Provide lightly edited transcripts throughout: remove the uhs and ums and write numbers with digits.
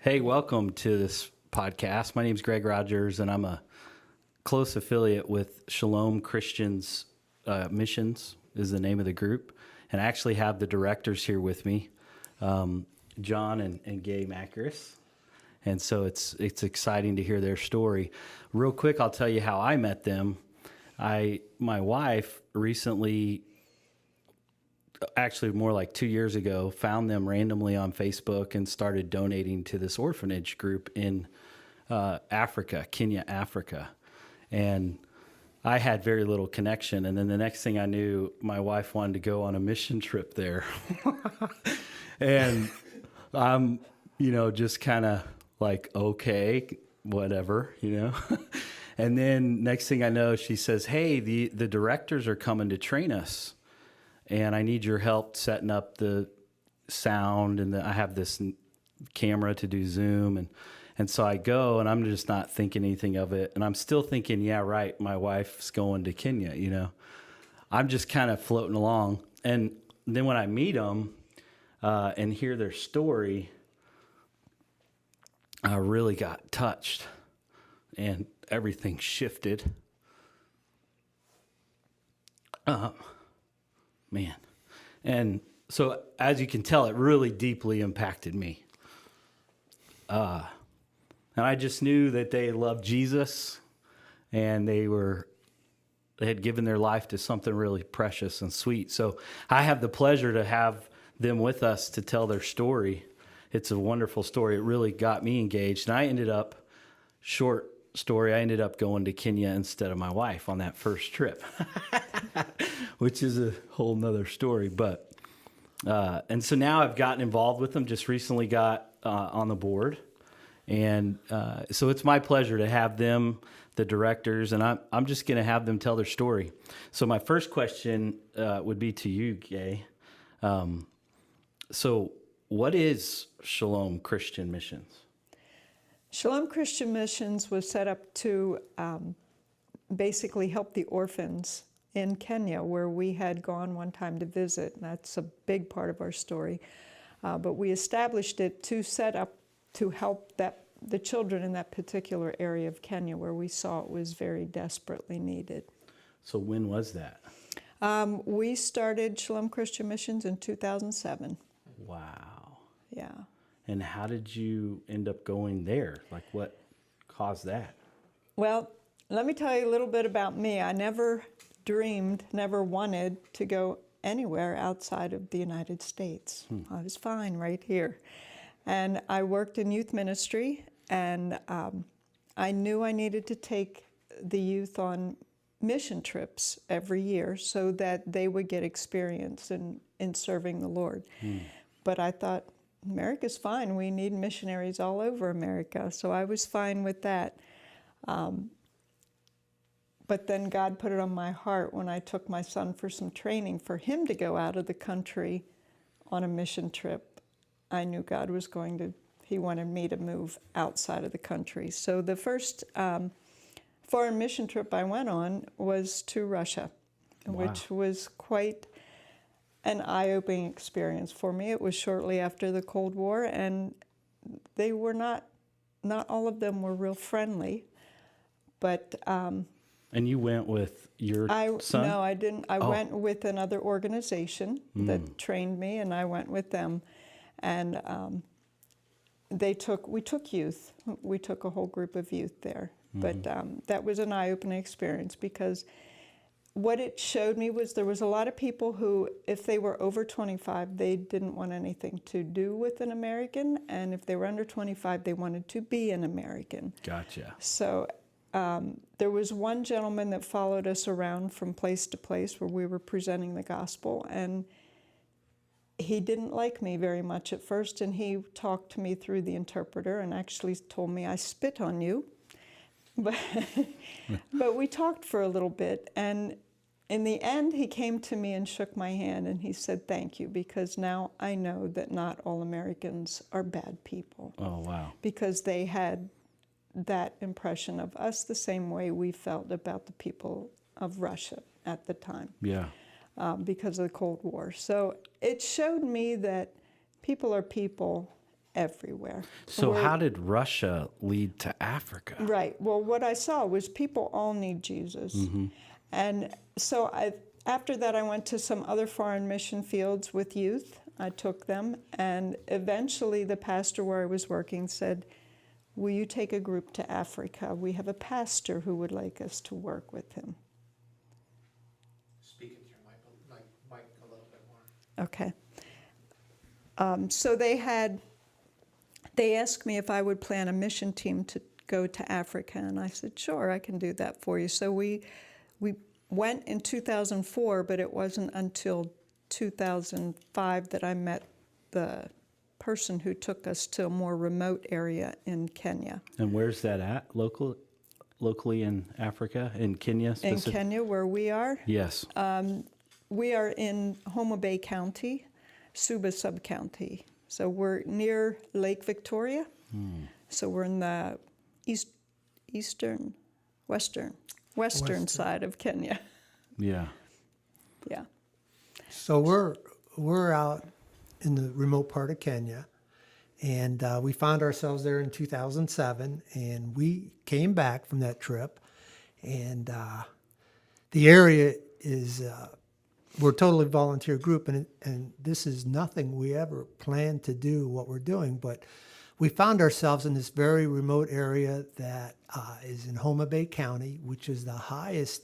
Hey, welcome to this podcast. My name is Greg Rogers, and I'm a close affiliate with Shalom Christians Missions is the name of the group. And I actually have the directors here with me, John and Gaye Makrias. And so it's exciting to hear their story. Real quick, I'll tell you how I met them. My wife recently, actually more like 2 years ago, found them randomly on Facebook and started donating to this orphanage group in Africa, Kenya, Africa. And I had very little connection. And then the next thing I knew, my wife wanted to go on a mission trip there. And I'm, just kind of like, okay, whatever, And then next thing I know, she says, hey, the directors are coming to train us. And I need your help setting up the sound, and I have this camera to do Zoom, and so I go, and I'm just not thinking anything of it, and I'm still thinking, yeah, right, my wife's going to Kenya, I'm just kind of floating along, and then when I meet them and hear their story, I really got touched, and everything shifted. Man. And so, as you can tell, it really deeply impacted me. And I just knew that they loved Jesus, and they had given their life to something really precious and sweet. So I have the pleasure to have them with us to tell their story. It's a wonderful story. It really got me engaged. And I ended up going to Kenya instead of my wife on that first trip, which is a whole nother story. But and so now I've gotten involved with them, just recently got on the board. And so it's my pleasure to have them, the directors, and I'm just going to have them tell their story. So my first question would be to you, Gaye. So what is Shalom Christian Missions? Shalom Christian Missions was set up to basically help the orphans in Kenya, where we had gone one time to visit. And that's a big part of our story. But we established it to set up to help the children in that particular area of Kenya where we saw it was very desperately needed. So when was that? We started Shalom Christian Missions in 2007. Wow. Yeah. And how did you end up going there? Like, what caused that? Well, let me tell you a little bit about me. I never wanted to go anywhere outside of the United States. I was fine right here. And I worked in youth ministry, and I knew I needed to take the youth on mission trips every year so that they would get experience in serving the Lord. But I thought, America's fine. We need missionaries all over America. So I was fine with that. But then God put it on my heart when I took my son for some training for him to go out of the country on a mission trip. I knew God was he wanted me to move outside of the country. So the first foreign mission trip I went on was to Russia, which was quite an eye-opening experience for me. It was shortly after the Cold War, and they were not all of them were real friendly, but and you went with your son? No, I didn't. I went with another organization that trained me, and I went with them. And we took youth. We took a whole group of youth there. But that was an eye-opening experience, because what it showed me was there was a lot of people who, if they were over 25, they didn't want anything to do with an American. And if they were under 25, they wanted to be an American. Gotcha. So there was one gentleman that followed us around from place to place where we were presenting the gospel, and he didn't like me very much at first, and he talked to me through the interpreter and actually told me, I spit on you. But we talked for a little bit, and in the end, he came to me and shook my hand, and he said, thank you, because now I know that not all Americans are bad people. Oh, wow. Because they had that impression of us the same way we felt about the people of Russia at the time. Yeah. Because of the Cold War. So it showed me that people are people, everywhere. So We're- how did Russia lead to Africa? Right. Well, what I saw was people all need Jesus. And so after that, I went to some other foreign mission fields with youth. I took them, and eventually the pastor where I was working said, will you take a group to Africa? We have a pastor who would like us to work with him. Speak into your mic a little bit more. Okay. So they asked me if I would plan a mission team to go to Africa, and I said, sure, I can do that for you. So we went in 2004, but it wasn't until 2005 that I met the person who took us to a more remote area in Kenya. And where's that at? Locally in Africa, in Kenya In specifically? Kenya, where we are, Yes. we are in Homa Bay County, Suba Sub-County. So we're near Lake Victoria. So we're in the western side of Kenya. Yeah. Yeah. So we're out in the remote part of Kenya, and we found ourselves there in 2007, and we came back from that trip, and the area is we're a totally volunteer group, and this is nothing we ever planned to do what we're doing, but we found ourselves in this very remote area that is in Homa Bay County, which is the highest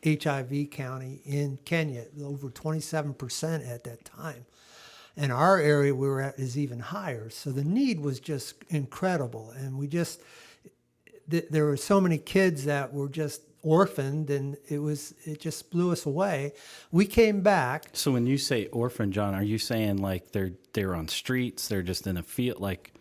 HIV county in Kenya, over 27% at that time. And our area we were at is even higher. So the need was just incredible. And there were so many kids that were just orphaned, and it just blew us away. We came back. So when you say orphan, John, are you saying like they're on streets, they're just in a field, like?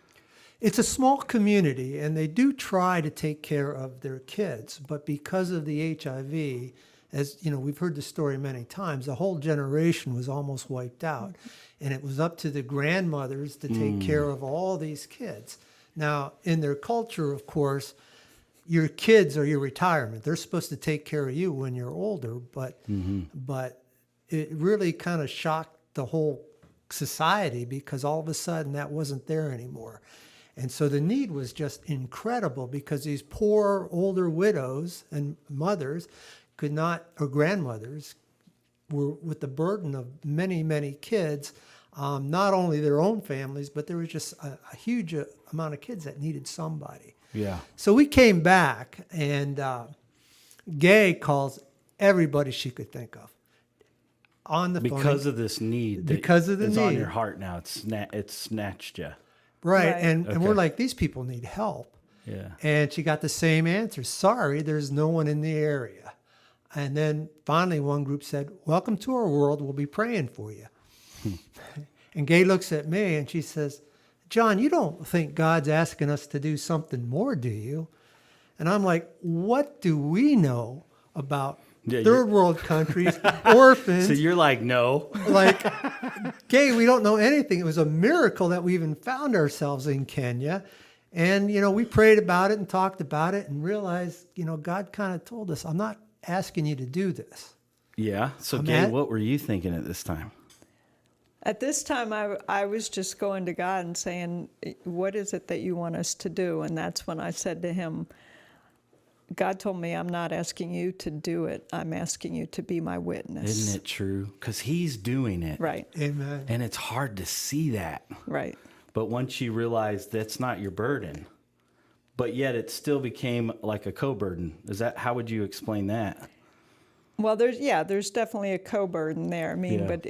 It's a small community, and they do try to take care of their kids, but because of the HIV, as you know, we've heard the story many times, the whole generation was almost wiped out, and it was up to the grandmothers to take care of all these kids. Now, in their culture, of course, your kids are your retirement. They're supposed to take care of you when you're older, but it really kind of shocked the whole society because all of a sudden that wasn't there anymore. And so the need was just incredible because these poor older widows and mothers could not, or grandmothers, were with the burden of many, many kids, not only their own families, but there was just a huge amount of kids that needed somebody. Yeah. So we came back, and Gaye calls everybody she could think of on the phone. Because of this need. Because of the it's on need. your heart now. It's snatched you. Right. Right. And we're like, these people need help. Yeah. And she got the same answer. Sorry, there's no one in the area. And then finally one group said, welcome to our world. We'll be praying for you. And Gaye looks at me and she says, John, you don't think God's asking us to do something more, do you? And I'm like, what do we know about third world countries, orphans? So you're like, no. Like, Gaye, we don't know anything. It was a miracle that we even found ourselves in Kenya. And, we prayed about it and talked about it and realized, God kind of told us, I'm not asking you to do this. Yeah. So, Gaye, what were you thinking at this time? At this time, I was just going to God and saying, what is it that you want us to do? And that's when I said to him, God told me, I'm not asking you to do it. I'm asking you to be my witness. Isn't it true? Because he's doing it. Right. Amen. And it's hard to see that. Right. But once you realize that's not your burden, but yet it still became like a co-burden. How would you explain that? Well, there's definitely a co-burden there. I mean, Yeah. but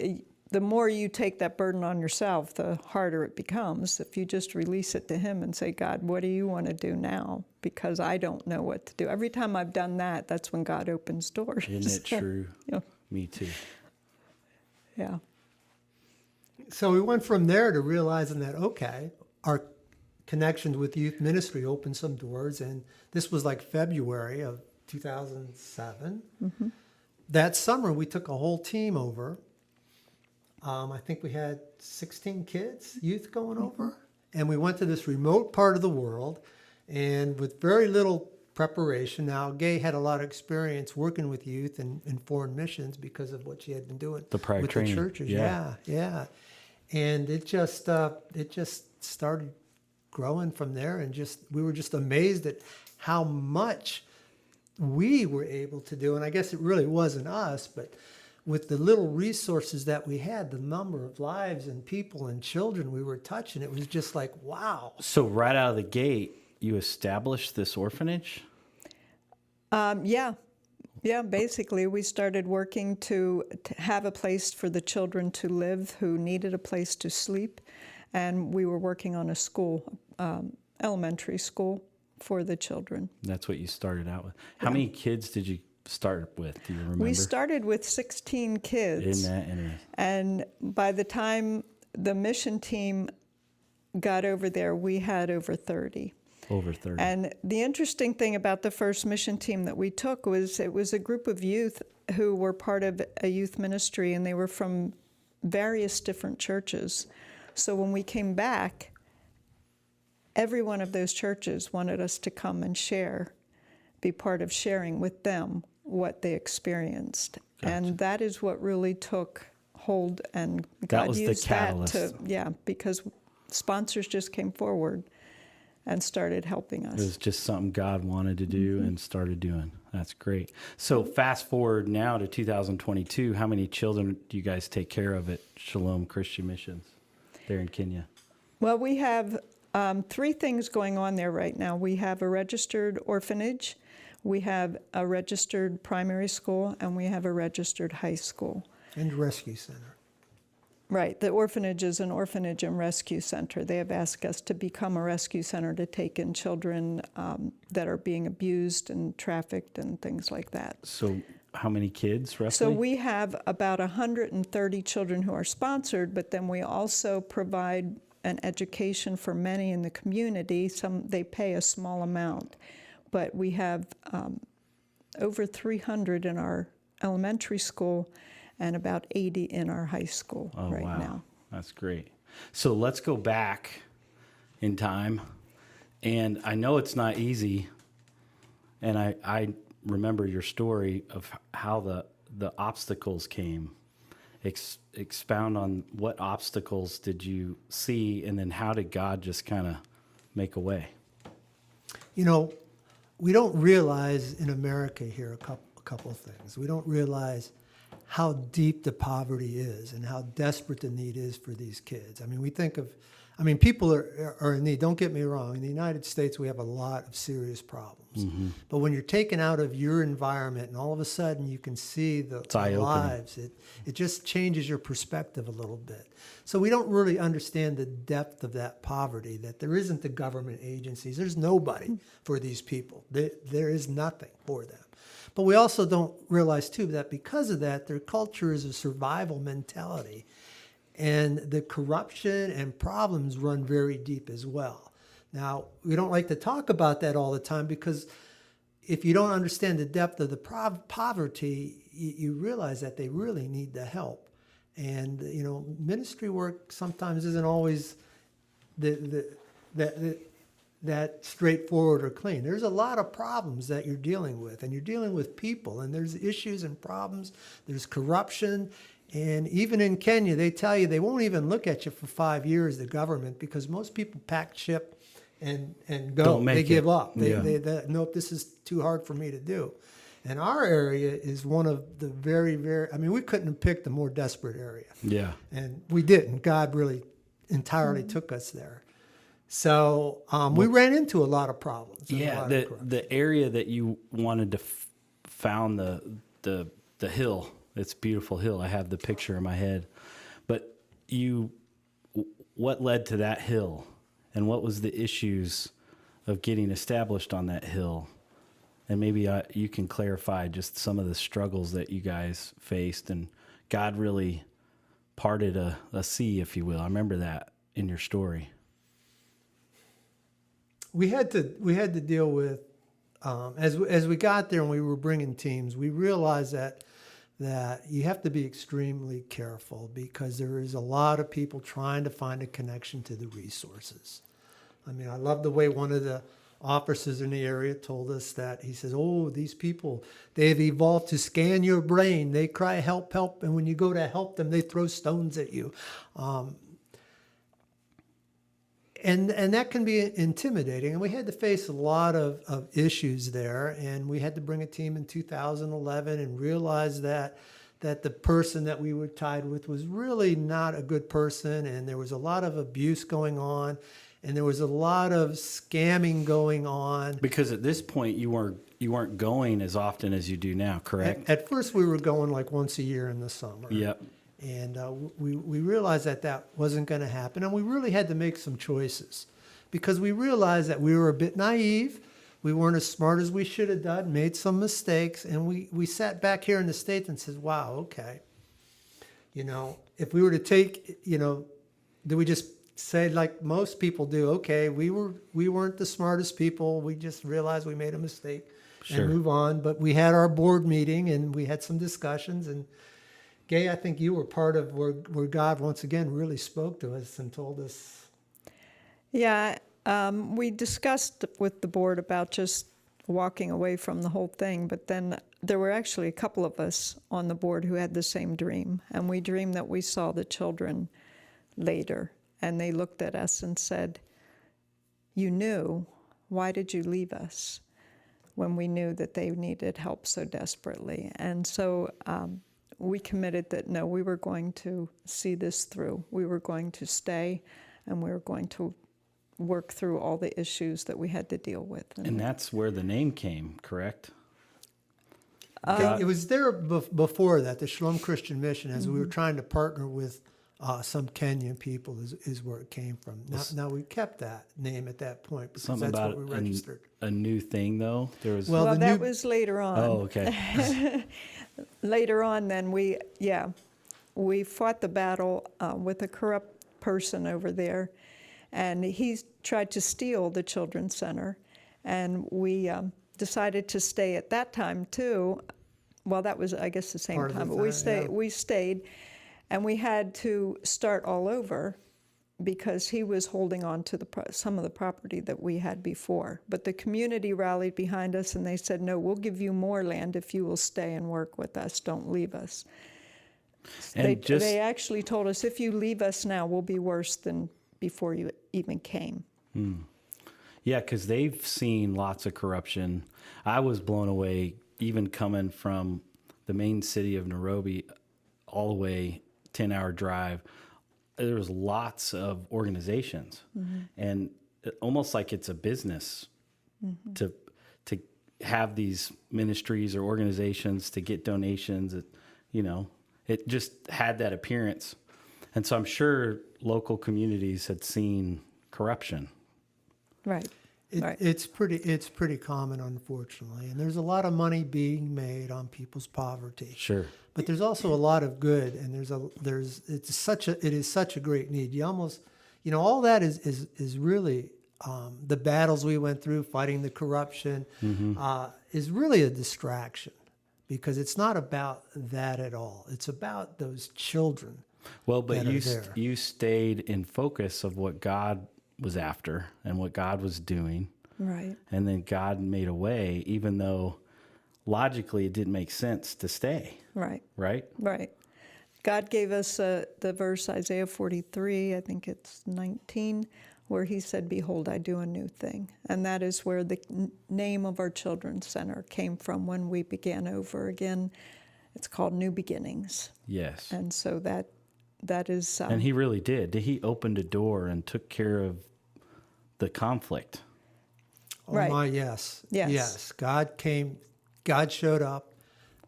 the more you take that burden on yourself, the harder it becomes. If you just release it to him and say, God, what do you want to do now? Because I don't know what to do. Every time I've done that, that's when God opens doors. Isn't it true? Yeah. Me too. Yeah. So we went from there to realizing that, okay, our connections with youth ministry opened some doors. And this was like February of 2007. Mm-hmm. That summer, we took a whole team over. I think we had 16 kids, youth going over. And we went to this remote part of the world. And with very little preparation, now Gaye had a lot of experience working with youth and in foreign missions because of what she had been doing The prior with training. the churches. Yeah. Yeah. And it just started growing from there, and we were just amazed at how much we were able to do. And I guess it really wasn't us, but with the little resources that we had, the number of lives and people and children we were touching, it was just like, wow. So right out of the gate, you established this orphanage? Yeah. Yeah, basically, we started working to have a place for the children to live who needed a place to sleep. And we were working on a school, elementary school for the children. That's what you started out with. How many kids did you start with? Do you remember? We started with 16 kids. Isn't that interesting? And by the time the mission team got over there, we had over 30. Over 30. And the interesting thing about the first mission team that we took was it was a group of youth who were part of a youth ministry, and they were from various different churches. So when we came back, every one of those churches wanted us to come and share, be part of sharing with them what they experienced. Gotcha. And that is what really took hold, and That God was the used that catalyst. because sponsors just came forward and started helping us. It was just something God wanted to do and started doing. That's great. So fast forward now to 2022, how many children do you guys take care of at Shalom Christian Missions there in Kenya? Well, we have 3 things going on there right now. We have a registered orphanage, we have a registered primary school, and we have a registered high school. And rescue center. Right, the orphanage is an orphanage and rescue center. They have asked us to become a rescue center to take in children that are being abused and trafficked and things like that. So how many kids roughly? So we have about 130 children who are sponsored, but then we also provide an education for many in the community. They pay a small amount, but we have over 300 in our elementary school and about 80 in our high school right now. That's great. So let's go back in time. And I know it's not easy. And I remember your story of how the obstacles came. Expound on what obstacles did you see, and then how did God just kind of make a way? You know, we don't realize in America here a couple of things. We don't realize how deep the poverty is and how desperate the need is for these kids. I mean, people are in need. Don't get me wrong. In the United States, we have a lot of serious problems. Mm-hmm. But when you're taken out of your environment and all of a sudden you can see the lives, it just changes your perspective a little bit. So we don't really understand the depth of that poverty, that there isn't the government agencies. There's nobody for these people. There is nothing for them. But we also don't realize, too, that because of that, their culture is a survival mentality. And the corruption and problems run very deep as well. Now, we don't like to talk about that all the time because if you don't understand the depth of the poverty, you realize that they really need the help. And, you know, ministry work sometimes isn't always that straightforward or clean. There's a lot of problems that you're dealing with, and you're dealing with people, and there's issues and problems. There's corruption. And even in Kenya, they tell you they won't even look at you for 5 years, the government, because most people pack ship and go. They give up. They nope, this is too hard for me to do. And our area is one of the very, we couldn't have picked a more desperate area. Yeah. And we didn't. God really entirely took us there. So we ran into a lot of problems. Yeah, the area that you wanted to found the hill. It's a beautiful hill. I have the picture in my head. But what led to that hill, and what was the issues of getting established on that hill? And maybe you can clarify just some of the struggles that you guys faced, and God really parted a sea, if you will. I remember that in your story. We had to deal with as we got there and we were bringing teams. We realized that you have to be extremely careful because there is a lot of people trying to find a connection to the resources. I mean, I love the way one of the officers in the area told us that. He says, "Oh, these people, they've evolved to scan your brain. They cry help, help, and when you go to help them, they throw stones at you." And that can be intimidating. And we had to face a lot of issues there. And we had to bring a team in 2011 and realize that the person that we were tied with was really not a good person. And there was a lot of abuse going on. And there was a lot of scamming going on. Because at this point, you weren't going as often as you do now, correct? At first, we were going like once a year in the summer. Yep. And we realized that wasn't going to happen. And we really had to make some choices because we realized that we were a bit naive. We weren't as smart as we should have done, made some mistakes. And we sat back here in the States and said, wow, okay. If we were to take, do we just say like most people do, okay, we weren't the smartest people. We just realized we made a mistake Sure. and move on. But we had our board meeting and we had some discussions. And Gaye, I think you were part of where God once again really spoke to us and told us. Yeah, we discussed with the board about just walking away from the whole thing, but then there were actually a couple of us on the board who had the same dream, and we dreamed that we saw the children later, and they looked at us and said, "You knew, why did you leave us?" When we knew that they needed help so desperately. And so we committed that, no, we were going to see this through. We were going to stay, and we were going to work through all the issues that we had to deal with. And that's where the name came, correct? It was there before that, the Shalom Christian Mission, as we were trying to partner with some Kenyan people is where it came from. Now we kept that name at that point because Something that's about what we registered. a new thing, though? There was... Well, Well, the that new- was later on. Oh, okay. Later on, then we fought the battle with a corrupt person over there, and he tried to steal the children's center, and we decided to stay at that time too. Well, that was, I guess, the same Part of the time, but time, we stayed, and we had to start all over because he was holding on to some of the property that we had before. But the community rallied behind us, and they said, no, we'll give you more land if you will stay and work with us. Don't leave us. And They actually told us, if you leave us now, we'll be worse than before you even came. Yeah, because they've seen lots of corruption. I was blown away, even coming from the main city of Nairobi all the way 10-hour drive. There was lots of organizations, and almost like it's a business to have these ministries or organizations to get donations. It just had that appearance, and so I'm sure local communities had seen corruption. Right. Right. It's pretty common, unfortunately, and there's a lot of money being made on people's poverty. Sure. But there's also a lot of good, and it is such a great need. You almost, all that is really the battles we went through, fighting the corruption, is really a distraction, because it's not about that at all. It's about those children. Well, but that are there. you stayed in focus of what God was after and what God was doing. Right. And then God made a way, even though logically it didn't make sense to stay. Right. Right? Right. God gave us the verse Isaiah 43, I think it's 19, where he said, "Behold, I do a new thing." And that is where the name of our children's center came from when we began over again. It's called New Beginnings. Yes. And so that is... And he really did. He opened a door and took care of the conflict. Oh Right. my, yes. Yes. Yes. God showed up,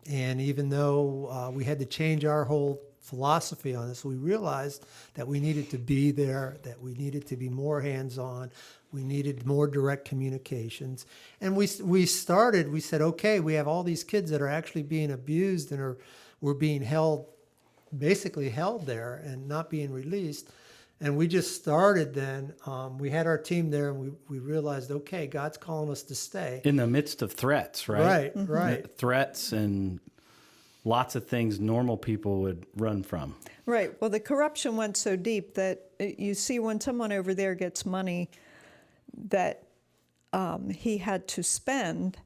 and even though we had to change our whole philosophy on this, we realized that we needed to be there, that we needed to be more hands-on, we needed more direct communications. And we said, okay, we have all these kids that are actually being abused and were being basically held there and not being released. And we just started then. We had our team there, and we realized, okay, God's calling us to stay. In the midst of threats, right? Right. Threats and lots of things normal people would run from. Right. Well, the corruption went so deep that you see when someone over there gets money that he had to spend,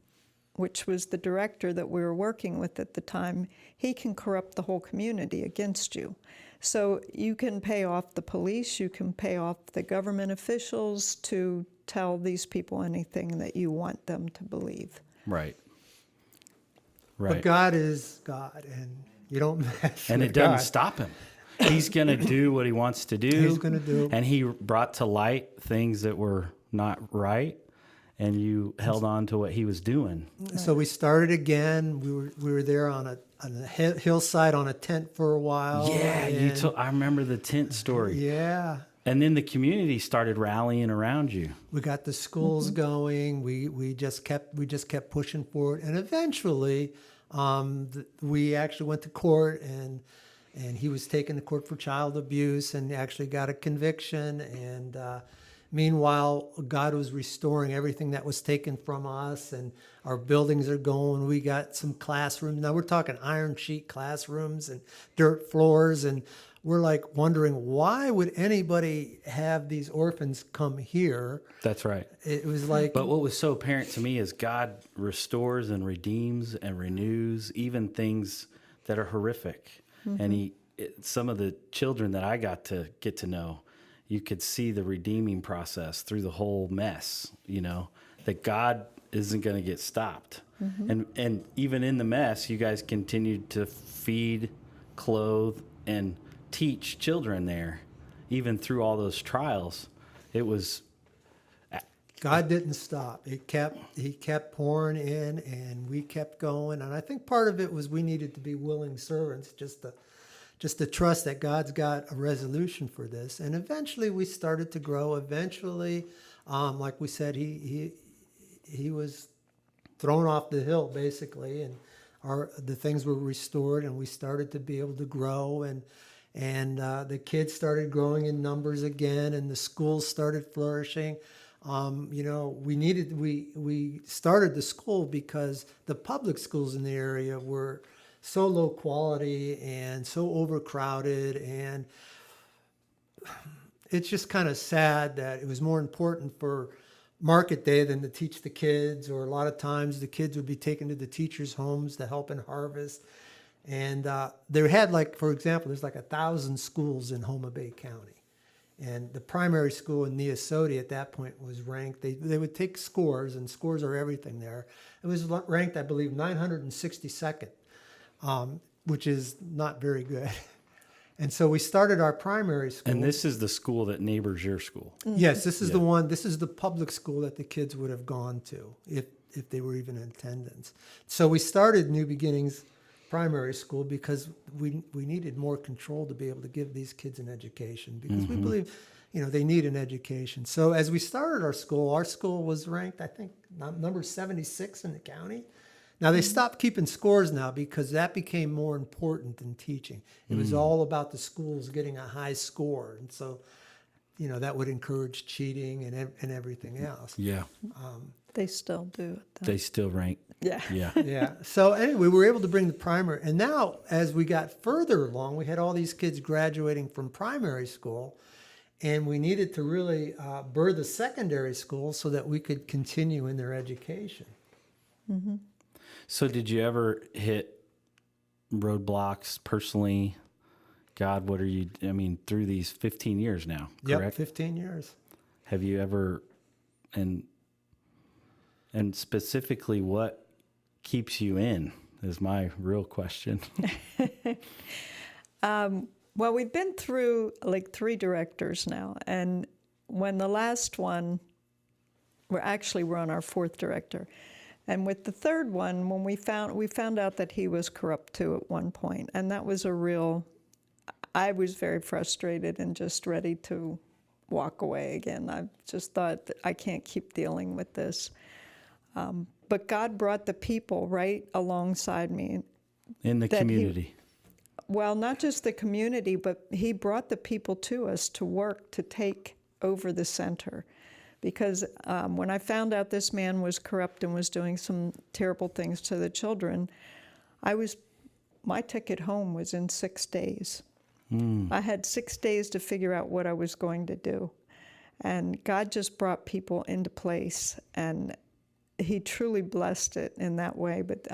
which was the director that we were working with at the time, he can corrupt the whole community against you. So you can pay off the police, you can pay off the government officials to tell these people anything that you want them to believe. Right. But Right. God is God, and you don't mess And with it doesn't God. stop him. He's going to do what he wants to do. He's gonna do. And he brought to light things that were not right, and you held on to what he was doing. So we started again. We were there on a hillside on a tent for a while. Yeah, and- I remember the tent story. Yeah. And then the community started rallying around you. We got the schools going. We just kept pushing forward, and eventually, we actually went to court, and he was taken to court for child abuse, and actually got a conviction. And meanwhile, God was restoring everything that was taken from us, and our buildings are going. We got some classrooms. Now we're talking iron sheet classrooms and dirt floors, and we're like wondering, why would anybody have these orphans come here? That's right. It was like, But what was so apparent to me is God restores and redeems and renews even things that are horrific. And some of the children that I got to know, you could see the redeeming process through the whole mess, that God isn't going to get stopped. And even in the mess, you guys continued to feed, clothe, and teach children there, even through all those trials. It was God didn't stop. He kept pouring in, and we kept going. And I think part of it was we needed to be willing servants, just to trust that God's got a resolution for this. And eventually we started to grow. Eventually, like we said, he was thrown off the hill basically, and the things were restored, and we started to be able to grow, and the kids started growing in numbers again, and the schools started flourishing. We started the school because the public schools in the area were so low quality and so overcrowded, and it's just kind of sad that it was more important for market day than to teach the kids, or a lot of times the kids would be taken to the teachers' homes to help in harvest. And they had, for example, there's 1,000 schools in Homa Bay County. And the primary school in Neosodi at that point was ranked, they would take scores, and scores are everything there. It was ranked, I believe, 962nd, which is not very good. And so we started our primary school. And this is the school that neighbors your school. Yes, this is the one. This is the public school that the kids would have gone to if they were even in attendance. So we started New Beginnings Primary School because we needed more control to be able to give these kids an education, because we believe, they need an education. So as we started our school was ranked, I think, number 76 in the county. Now, they stopped keeping scores now because that became more important than teaching. It was all about the schools getting a high score. And so, that would encourage cheating and everything else. Yeah. They still do it, though. They still rank. Yeah. Yeah. Yeah. So anyway, we were able to bring the primary. And now, as we got further along, we had all these kids graduating from primary school. And we needed to really birth a secondary school so that we could continue in their education. Mm-hmm. So did you ever hit roadblocks personally? God, through these 15 years now, correct? Yep, 15 years. Have you ever, and specifically, what keeps you in is my real question. Well, we've been through 3 directors now, and when the last one, we're on our 4th director. And with the 3rd one, when we found out that he was corrupt too at one point, and that was I was very frustrated and just ready to walk away again. I just thought, that I can't keep dealing with this. But God brought the people right alongside me. In the community. Well, not just the community, but he brought the people to us to work to take over the center. Because when I found out this man was corrupt and was doing some terrible things to the children, my ticket home was in 6 days. I had 6 days to figure out what I was going to do. And God just brought people into place, and he truly blessed it in that way. But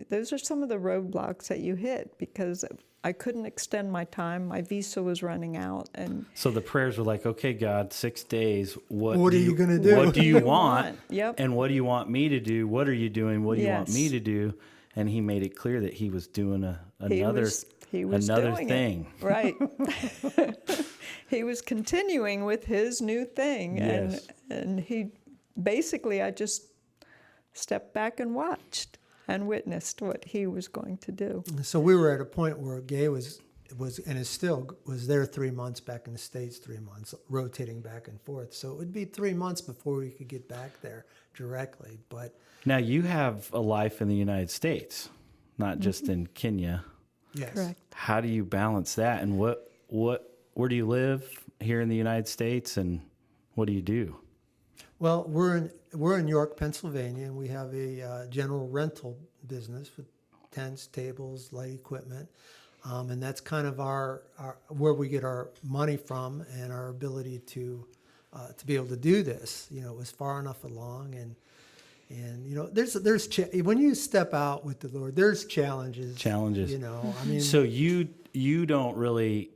those are some of the roadblocks that you hit, because I couldn't extend my time. My visa was running out, and So the prayers were like, okay, God, 6 days. What What do are you gonna do? What do you You want? want, yep. And what do you want me to do? What are you doing? What do you want me Yes. to do? And he made it clear that he was doing he another was another doing thing. it. Right. He was continuing with his new thing. Yes. And he basically, I just stepped back and watched and witnessed what he was going to do. So we were at a point where Gaye was and is still was there 3 months, back in the States 3 months, rotating back and forth. So it would be 3 months before we could get back there directly. But Now you have a life in the United States, not just in Kenya. yes, Correct. How do you balance that? And where do you live here in the United States? And what do you do? Well, we're in York, Pennsylvania, and we have a general rental business with tents, tables, light equipment, and that's kind of our where we get our money from and our ability to be able to do this. You know, it was far enough along, and you know, when you step out with the Lord, there's challenges. Challenges. You know, I mean, So you don't really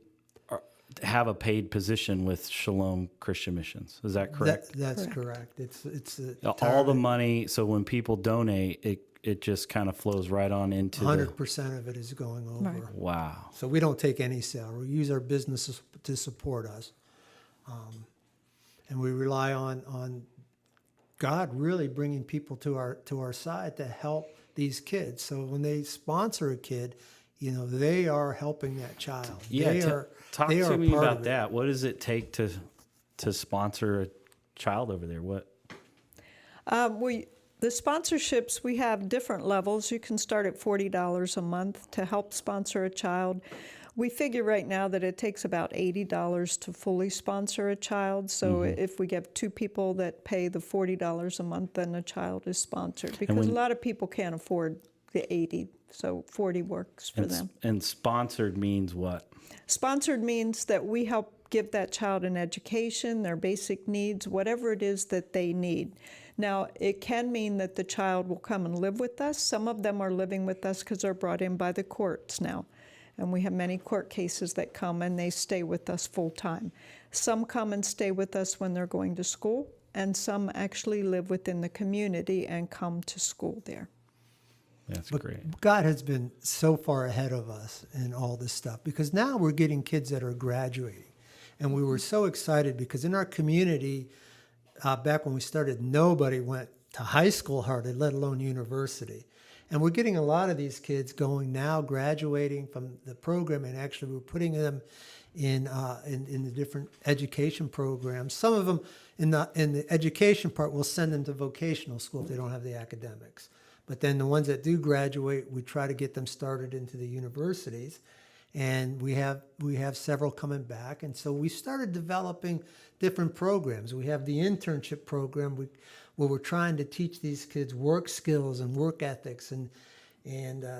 have a paid position with Shalom Christian Missions. Is that correct? that's correct. It's All the money. So when people donate, it just kind of flows right on into 100% of it is going over. Right. Wow. So we don't take any salary. We use our businesses to support us. And we rely on God really bringing people to our side to help these kids. So when they sponsor a kid, you know, they are helping that child. Yeah. Talk they to are me part about of it. that. What does it take to sponsor a child over there? What? The sponsorships, we have different levels. You can start at $40 a month to help sponsor a child. We figure right now that it takes about $80 to fully sponsor a child. So if we get 2 people that pay the $40 a month, then a child is sponsored. Because a lot of people can't afford the 80, so 40 works for them. And sponsored means what? Sponsored means that we help give that child an education, their basic needs, whatever it is that they need. Now, it can mean that the child will come and live with us. Some of them are living with us because they're brought in by the courts now. And we have many court cases that come and they stay with us full time. Some come and stay with us when they're going to school, and some actually live within the community and come to school there. That's great. God has been so far ahead of us in all this stuff, because now we're getting kids that are graduating. And we were so excited because in our community, back when we started, nobody went to high school hardly, let alone university. And we're getting a lot of these kids going now, graduating from the program, and actually we're putting them in the different education programs. Some of them in the education part, we'll send them to vocational school if they don't have the academics. But then the ones that do graduate, we try to get them started into the universities. And we have several coming back. And so we started developing different programs. We have the internship program where we're trying to teach these kids work skills and work ethics and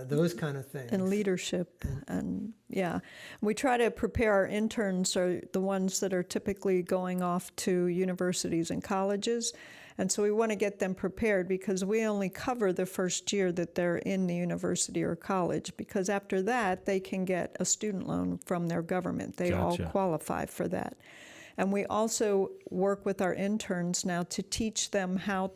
those kind of things. And leadership. And yeah, we try to prepare our interns, are the ones that are typically going off to universities and colleges. And so we want to get them prepared because we only cover the first year that they're in the university or college, because after that they can get a student loan from their government. They all qualify for that. And we also work with our interns now to teach them how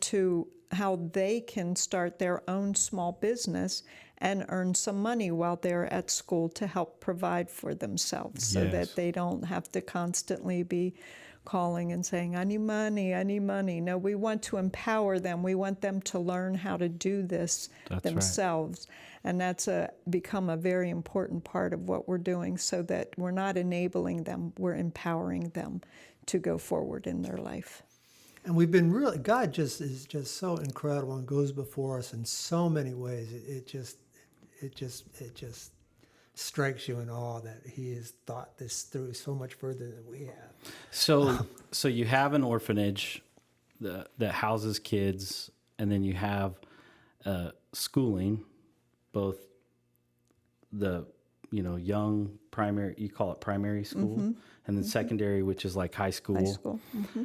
they can start their own small business and earn some money while they're at school to help provide for themselves, so that they don't have to constantly be calling and saying, I need money, I need money. No, we want to empower them. We want them to learn how to do this themselves. Right. And that's become a very important part of what we're doing, so that we're not enabling them, we're empowering them to go forward in their life. And we've been God is just so incredible and goes before us in so many ways. It just strikes you in awe that He has thought this through so much further than we have. So you have an orphanage that houses kids, and then you have schooling, both the young primary, you call it primary school, and then secondary, which is like high school. High school.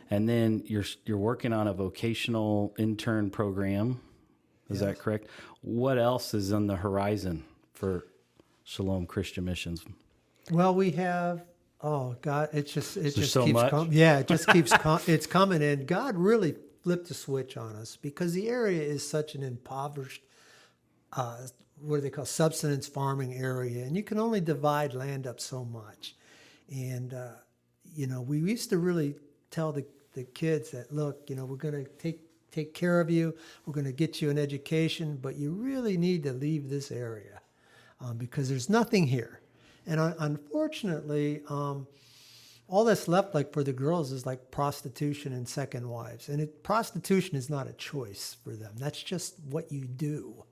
And then you're working on a vocational intern program. Is that correct? What else is on the horizon for Shalom Christian Missions? Well, we have, oh God, it just so keeps much? coming. Yeah, it just keeps it's coming in. God really flipped a switch on us because the area is such an impoverished, what do they call, subsistence farming area, and you can only divide land up so much. And we used to really tell the kids that, look, we're going to take care of you, we're going to get you an education, but you really need to leave this area because there's nothing here. And unfortunately, all that's left, like for the girls, is like prostitution and second wives. And prostitution is not a choice for them. That's just what you do.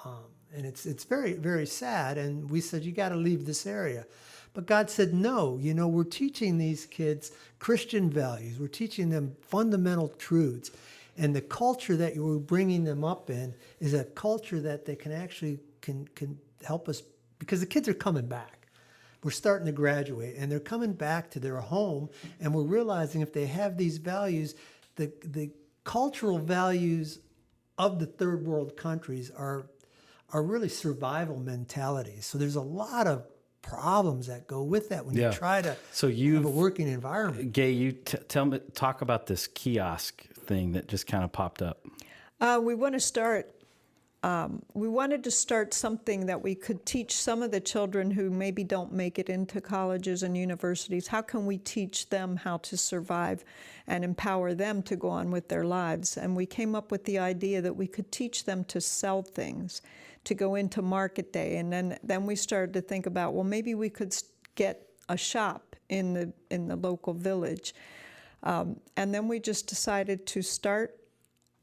And it's very, very sad. And we said, you got to leave this area. But God said, no, we're teaching these kids Christian values. We're teaching them fundamental truths. And the culture that you were bringing them up in is a culture that they can actually can help us, because the kids are coming back. We're starting to graduate, and they're coming back to their home, and we're realizing if they have these values, the cultural values of the third world countries are really survival mentalities. So there's a lot of problems that go with that when you try to have a working environment. Gaye, you talk about this kiosk thing that just kind of popped up. We wanted to start something that we could teach some of the children who maybe don't make it into colleges and universities. How can we teach them how to survive and empower them to go on with their lives? And we came up with the idea that we could teach them to sell things, to go into market day. And then we started to think about, well, maybe we could get a shop in the local village. And then we just decided to start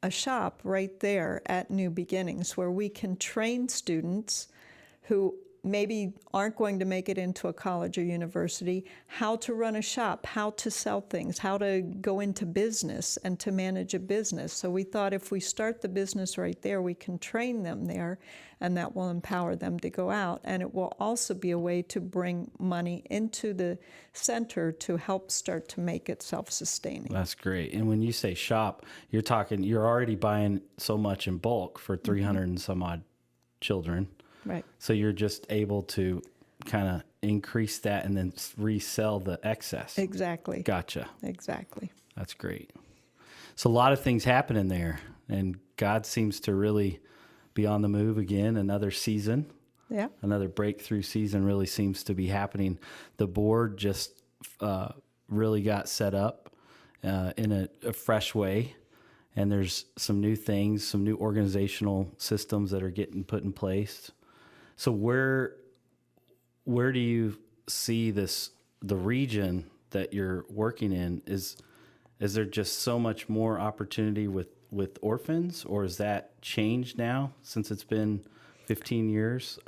a shop right there at New Beginnings where we can train students who maybe aren't going to make it into a college or university, how to run a shop, how to sell things, how to go into business and to manage a business. So we thought if we start the business right there, we can train them there, and that will empower them to go out. And it will also be a way to bring money into the center to help start to make it self-sustaining. That's great. And when you say shop, you're already buying so much in bulk for 300 and some odd children. Right. So you're just able to kind of increase that and then resell the excess. Exactly. Gotcha. Exactly. That's great. So a lot of things happening there, and God seems to really be on the move again. Another season, another breakthrough season really seems to be happening. The board just really got set up in a fresh way. And there's some new things, some new organizational systems that are getting put in place. So where do you see the region that you're working in? Is there just so much more opportunity with orphans, or has that changed now since it's been 15 years?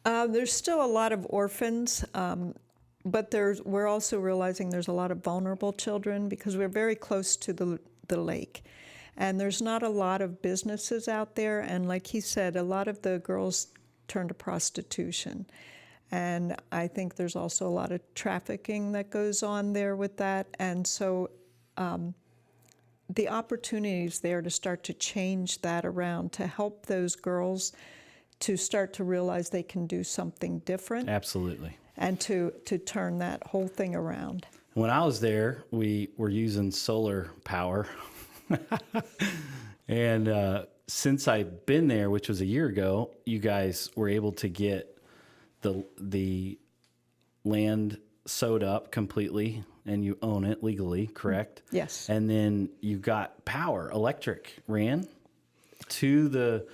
There's still a lot of orphans, but we're also realizing there's a lot of vulnerable children because we're very close to the lake. And there's not a lot of businesses out there. And like he said, a lot of the girls turn to prostitution. And I think there's also a lot of trafficking that goes on there with that. And so the opportunities there to start to change that around, to help those girls to start to realize they can do something different. Absolutely. And to turn that whole thing around. When I was there, we were using solar power. And since I've been there, which was a year ago, you guys were able to get the land sewed up completely, and you own it legally, correct? Yes. And then you got electric ran to the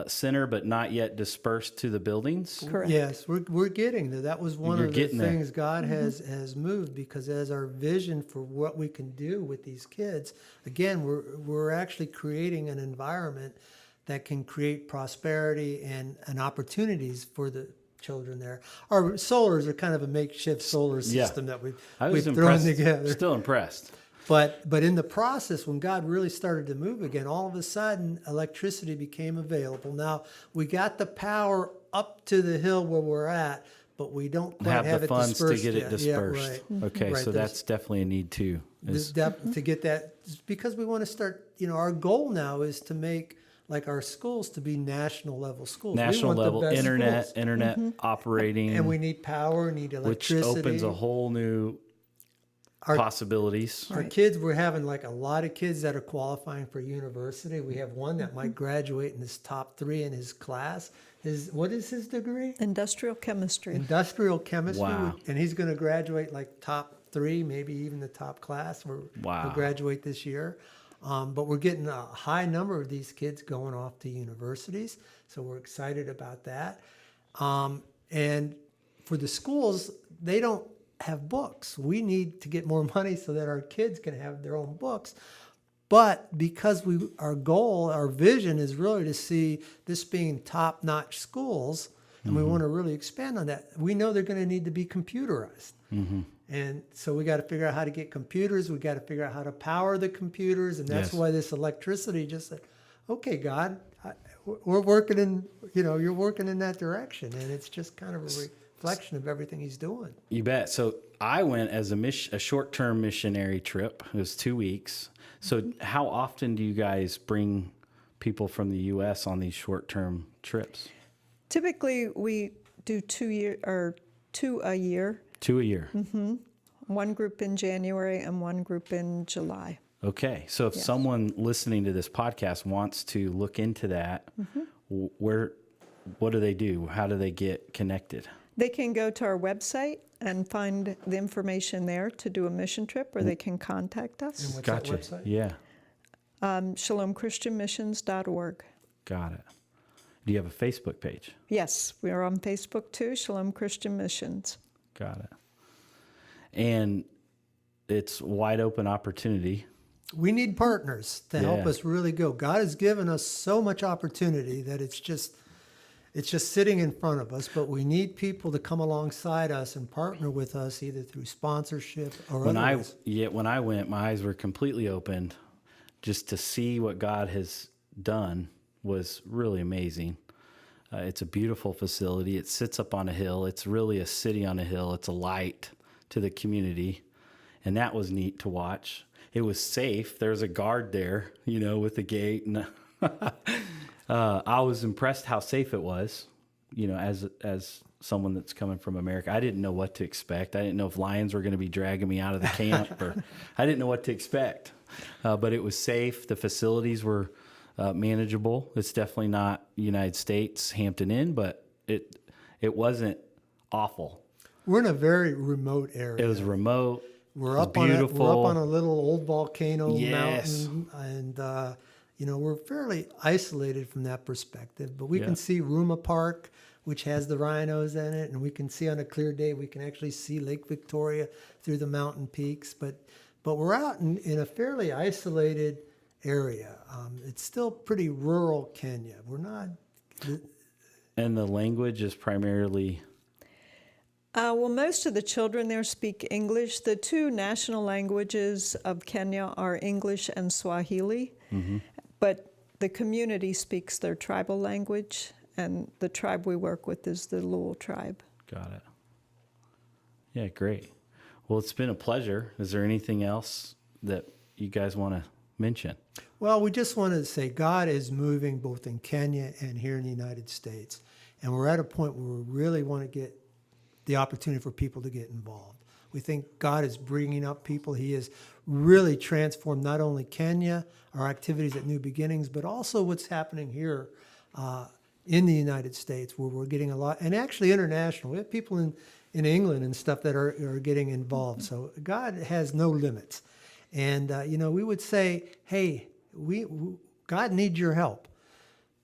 center, but not yet dispersed to the buildings. Correct. Yes, we're getting there. That was one You're of the getting there. things God has moved, because as our vision for what we can do with these kids, again, we're actually creating an environment that can create prosperity and opportunities for the children there. Our solars are kind of a makeshift solar system that we've thrown together. Still impressed. But in the process, when God really started to move again, all of a sudden electricity became available. Now we got the power up to the hill where we're at, but we don't quite have the it funds to dispersed get it yet. dispersed. Yeah, right. Okay, Right, so there's- that's definitely a need too. to get that, because we want to start, our goal now is to make like our schools to be national level schools. We National want the level best internet, schools. internet operating, And we need power, need which electricity. opens a whole new Our- possibilities. Our kids, we're having like a lot of kids that are qualifying for university. We have one that might graduate in his top 3 in his class. What is his degree? Industrial chemistry. Industrial chemistry. Wow. And he's going to graduate like top 3, maybe even the top class. Wow. He'll graduate this year. But we're getting a high number of these kids going off to universities. So we're excited about that. And for the schools, they don't have books. We need to get more money so that our kids can have their own books. But because our goal, our vision is really to see this being top-notch schools, and we want to really expand on that. We know they're going to need to be computerized. And so we got to figure out how to get computers. We got to figure out how to power the computers. And that's Yes. why this electricity just said, okay, God, we're working in, you're working in that direction. And it's just kind of a reflection of everything he's doing. You bet. So I went as a short-term missionary trip. It was 2 weeks. So how often do you guys bring people from the U.S. on these short-term trips? Typically, we do 2 a year. 2 a year. One group in January and one group in July. Okay. So if someone listening to this podcast wants to look into that, what do they do? How do they get connected? They can go to our website and find the information there to do a mission trip, or they can contact And us. what's Gotcha. that website? Yeah. ShalomChristianMissions.org. Got it. Do you have a Facebook page? Yes, we are on Facebook too, Shalom Christian Missions. Got it. And it's wide open opportunity. We need partners to help Yeah. us really go. God has given us so much opportunity that it's just sitting in front of us, but we need people to come alongside us and partner with us either through sponsorship or When otherwise. when I went, my eyes were completely opened. Just to see what God has done was really amazing. It's a beautiful facility. It sits up on a hill. It's really a city on a hill. It's a light to the community, and that was neat to watch. It was safe. There's a guard there, with the gate, and I was impressed how safe it was. As someone that's coming from America, I didn't know what to expect. I didn't know if lions were going to be dragging me out of the camp, or I didn't know what to expect. But it was safe. The facilities were manageable. It's definitely not United States Hampton Inn, but it wasn't awful. We're in a very remote area. It was remote. We're it was up beautiful. we're up on a little old volcano Yes. mountain, and we're fairly isolated from that perspective. But we Yeah. can see Ruma Park, which has the rhinos in it, and we can see on a clear day we can actually see Lake Victoria through the mountain peaks. But we're out in a fairly isolated area. It's still pretty rural Kenya. We're not. And the language is primarily Well, most of the children there speak English. The two national languages of Kenya are English and Swahili, but the community speaks their tribal language, and the tribe we work with is the Lul tribe. Got it. Yeah, great. Well, it's been a pleasure. Is there anything else that you guys want to mention? Well, we just wanted to say God is moving both in Kenya and here in the United States. And we're at a point where we really want to get the opportunity for people to get involved. We think God is bringing up people. He has really transformed not only Kenya, our activities at New Beginnings, but also what's happening here in the United States, where we're getting a lot, and actually international. We have people in England and stuff that are getting involved. So God has no limits. And, we would say, hey, God needs your help.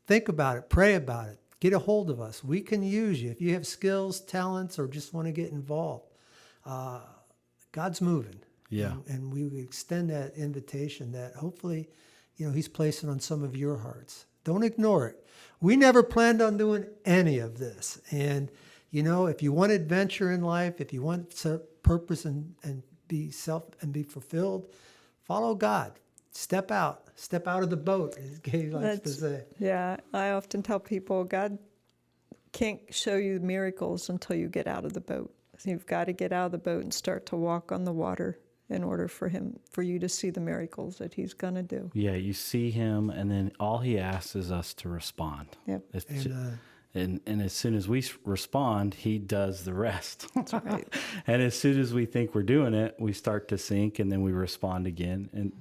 Think about it. Pray about it. Get a hold of us. We can use you. If you have skills, talents, or just want to get involved, God's moving. Yeah. And we would extend that invitation that hopefully, he's placing on some of your hearts. Don't ignore it. We never planned on doing any of this. And, if you want adventure in life, if you want purpose and be fulfilled, follow God. Step out of the boat, as Gaye likes to say. Yeah, I often tell people God can't show you miracles until you get out of the boat. So you've got to get out of the boat and start to walk on the water in order for you to see the miracles that he's going to do. Yeah, you see him, and then all he asks is us to respond. Yep. And as soon as we respond, he does the rest. That's right. And as soon as we think we're doing it, we start to sink, and then we respond again, and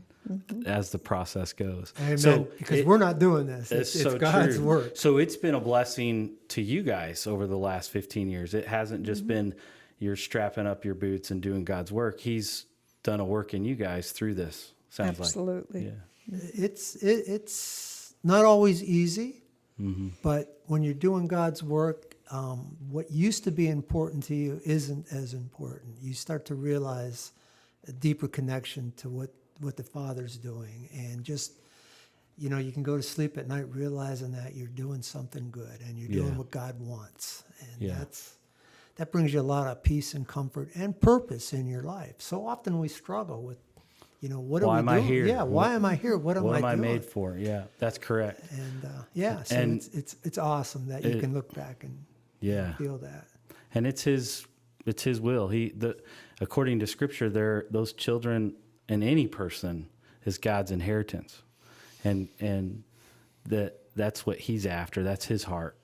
as the process goes. Amen. Because we're not doing this. It's so God's true. work. So it's been a blessing to you guys over the last 15 years. It hasn't just been you're strapping up your boots and doing God's work. He's done a work in you guys through this. Sounds Absolutely. like. Yeah. It's not always easy, but when you're doing God's work, what used to be important to you isn't as important. You start to realize a deeper connection to what the Father's doing, and just, you know, you can go to sleep at night realizing that you're doing something good and you're doing what God wants, and that brings you a lot of peace and comfort and purpose in your life. So often we struggle with, you know, what Why are we am doing? I here? Yeah, why am I here? What am I doing? made for? Yeah, that's correct. And so And it's awesome that you can look back and feel that. And it's his will. According to Scripture, those children and any person is God's inheritance, and that's what he's after. That's his heart,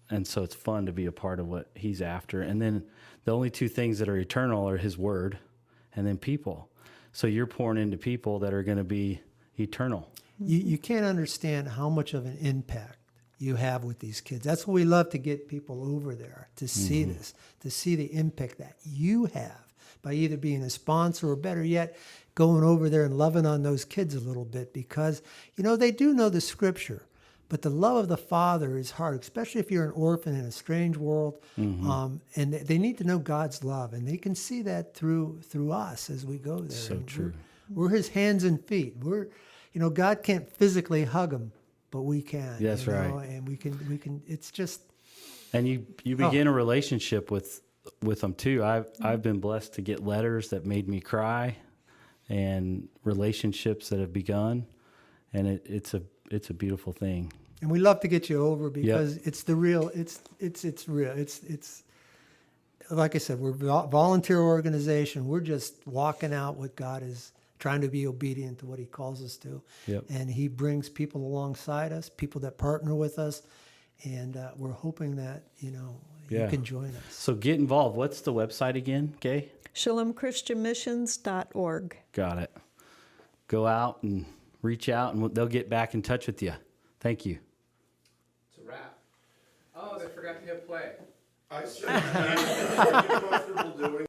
and so it's fun to be a part of what he's after. And then the only two things that are eternal are his word, and then people. So you're pouring into people that are going to be eternal. You can't understand how much of an impact you have with these kids. That's what we love to get people over there to see this, to see the impact that you have by either being a sponsor or, better yet, going over there and loving on those kids a little bit, because, you know, they do know the Scripture, but the love of the Father is hard, especially if you're an orphan in a strange world, and they need to know God's love, and they can see that through us as we go there. So and true. We're his hands and feet. God can't physically hug them, but we can. That's right. And we can. It's just. And you begin a relationship with them too. I've been blessed to get letters that made me cry, and relationships that have begun, and it's a beautiful thing. And we love to get you over because it's the real. It's real. It's like I said, we're a volunteer organization. We're just walking out what God is trying to be obedient to what he calls us to. Yep. And he brings people alongside us, people that partner with us, and we're hoping that, you can join us. So get involved. What's the website again, Gaye? ShalomChristianMissions.org. Got it. Go out and reach out, and they'll get back in touch with you. Thank you. It's a wrap. Oh, they forgot to hit play. I said, what are you comfortable doing?